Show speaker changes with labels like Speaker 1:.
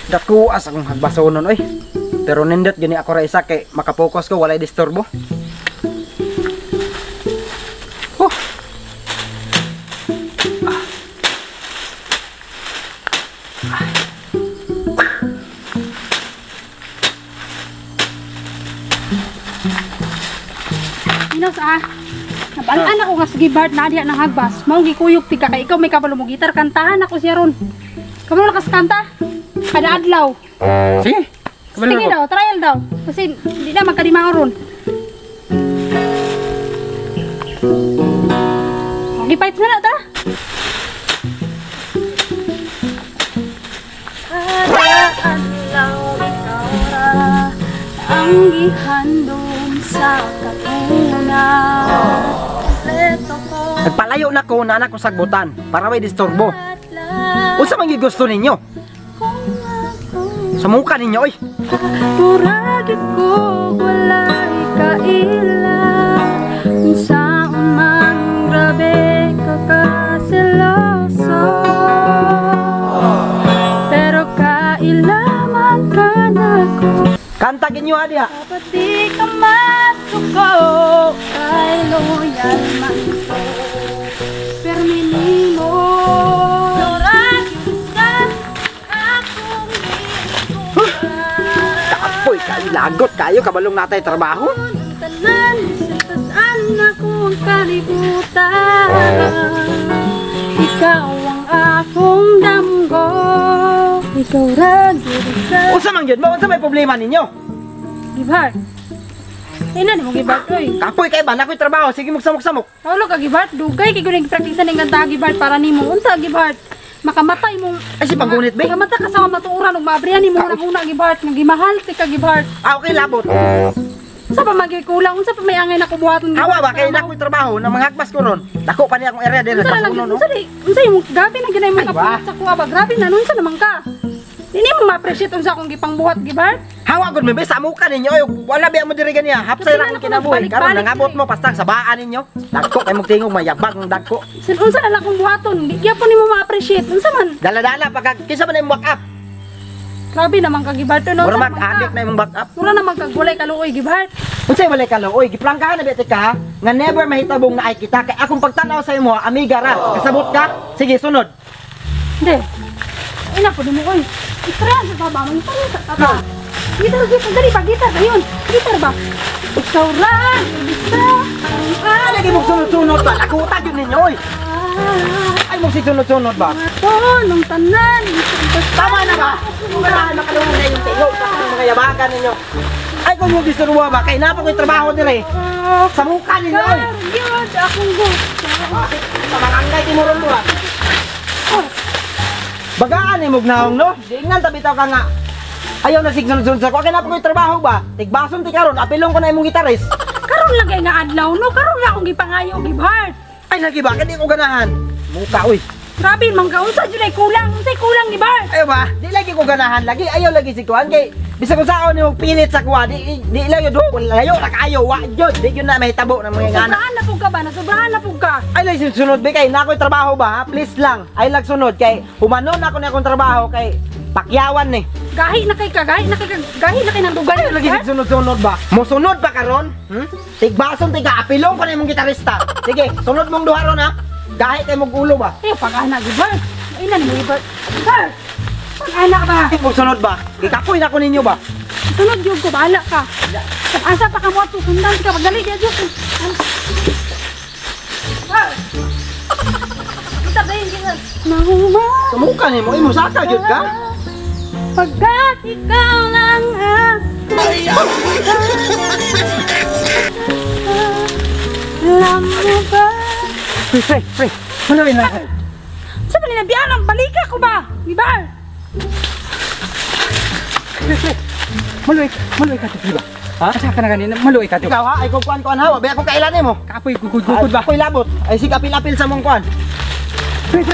Speaker 1: Dakuas akong hagbasonon oy. Pero nindot gani ako ra isa kay makapokus ko walay disturbo. Oh.
Speaker 2: Inos nabalaan ako nga sige Bart na diha nang hagbas. Mao gikuyog tika kay ikaw may kabalo mo gitar kantahan ako siya ron. Kamo lakas kanta? Kada adlaw.
Speaker 1: Sige.
Speaker 2: Sige daw, trial daw. Kasi hindi na magkadimangon ron. Gipait na tara. Kada adlaw ikaw ra ang gihandom sa katuna.
Speaker 1: Nagpalayo na ko na anak ko sagbutan para may disturbo. Unsa man gusto ninyo? Sa mukha ninyo oy.
Speaker 2: Muragid ko walay kaila unsaon man grabe ka kaseloso. Pero kailaman ka na ko.
Speaker 1: Kanta ginyo adiha.
Speaker 2: Dapat di ka masuko kay loyal man ko. Pero minimo
Speaker 1: Kapoy kayo lagot kayo kabalong natay trabaho.
Speaker 2: tanan sa saan akong kalibutan. Ikaw ang akong damgo. Ikaw ra gyud sa
Speaker 1: Unsa man gyud mo? Unsa may problema ninyo?
Speaker 2: Gibart. Ina mo Gibart oy.
Speaker 1: Kapoy kay ba nakoy trabaho sige mugsamok-samok.
Speaker 2: Paulo ka Gibart dugay kay gyud praktisan ning kanta Gibart para nimo unta Gibart. Makamatay mo.
Speaker 1: Ay si panggunit be.
Speaker 2: Makamata ka sa matuuran ug maabrihan nimo una Gibart nga gimahal ti ka Gibart.
Speaker 1: Okay labot.
Speaker 2: Sa pa magikulang unsa pa may angay na kubuhaton
Speaker 1: Awa ba kay nakoy trabaho na mga hakbas ko ron. Dako pa niya akong area dire
Speaker 2: Unsa
Speaker 1: sa
Speaker 2: lang
Speaker 1: uno no.
Speaker 2: unsa yung gabi na ginay mo
Speaker 1: Ay,
Speaker 2: kapulit sa kuha ba grabe na unsa naman ka. Dili mo ma-appreciate unsa akong gipangbuhat Gibart.
Speaker 1: Hawa gud me be sa mukha ninyo oy. Wala ba mo dire ganiya. Hapsay ra akong kinabuhi. Karon nangabot mo pastang sa baan ninyo. Dako kay mong tingog mayabang ng dako.
Speaker 2: Unsa na lang kung buhaton di gyapon nimo ma-appreciate unsa man.
Speaker 1: Dala-dala pagka kinsa man imong back up.
Speaker 2: Grabe naman ka Gibart no.
Speaker 1: Mura mag-adit na imong back up.
Speaker 2: Mura naman kag walay kaluoy Gibart.
Speaker 1: Unsay walay ka oy giplangkahan na bete ka nga never mahitabong na ay kita kay akong pagtanaw sa imo amiga ra. Kasabot ka? Sige sunod.
Speaker 2: Hindi. Ina po mo oy. Itrayan sa baba mo itrayan sa baba. Gitar dali pa gitar ayun. Gitar ba? Ikaw ra bisa.
Speaker 1: Ay lagi mo sunod-sunod ba? Lakuta jud ninyo oy. Ay mo si sunod-sunod ba?
Speaker 2: Nung tanan.
Speaker 1: Tama na ba? Wala makalungan na yung tingo sa mga yabagan ninyo. Ay kung yung disurwa ba kay napa ko'y trabaho dire. Sa mukha ninyo oy.
Speaker 2: Yun akong gusto.
Speaker 1: Sa barangay timuron mo ba? Bagaan ni mugnaong no? Dingan tabitaw ka nga. Ayaw na sigsunod-sunod sa ko. Kaya napa ko'y trabaho ba? Tigbason ti karon apilong ko na imong gitaris.
Speaker 2: Karon lagay nga adlaw no. Karon nga akong gipangayo Gibart.
Speaker 1: Ay lagi ba? Kaya di ko ganahan. Mukha oy.
Speaker 2: Grabe man ka unsa jud ay kulang. Unsay kulang Gibart?
Speaker 1: Ayaw ba? Di lagi ko ganahan lagi. Ayaw lagi si Kuan kay bisa ko saon nimo pilit sa kuha. Di lang yun. Layo na kayo. Wa jud. Di yun na may tabo ng mga ngana.
Speaker 2: Sobrahan na pug ka ba? Nasobrahan na pug ka.
Speaker 1: Ay lang sunod be kay nakoy trabaho ba? Please lang. Ay lag sunod kay humanon ako ni akong trabaho kay pakyawan ni.
Speaker 2: Gahi na kay ka, gahi na kay nang dugan.
Speaker 1: Ay lagi sunod-sunod ba? Mo sunod pa karon? Tigbason tiga apilong ko na imong gitarista. Sige, sunod mong duha ron ha. Gahi kay mong ulo ba?
Speaker 2: Eh pag-ana Gibart. Ay na ni Gibart. Gibart. Pag-ana ka ba?
Speaker 1: Mo sunod ba? Gikapoy na ko ninyo ba?
Speaker 2: Sunod jud ko bahala ka. Asa pa ka mo ato sundan ka pagali dia jud. Kita dayon ginas. Mahuma.
Speaker 1: Sumukha nimo imo saka jud ka?
Speaker 2: Pagkat ikaw lang alam mo ba?
Speaker 1: Pre. Maluin na.
Speaker 2: Sa palinabihan ang balika ko ba? Gibar?
Speaker 1: Maluin ka diba? Ha?
Speaker 3: Asa ka na ganina? Maluoy ka to.
Speaker 1: Ikaw ha, ay kung kuan hawa, ba ako kailan nimo?
Speaker 3: Kapoy gugud ba?
Speaker 1: Ako'y labot. Ay sig apil-apil sa mong kuan.
Speaker 3: Pre.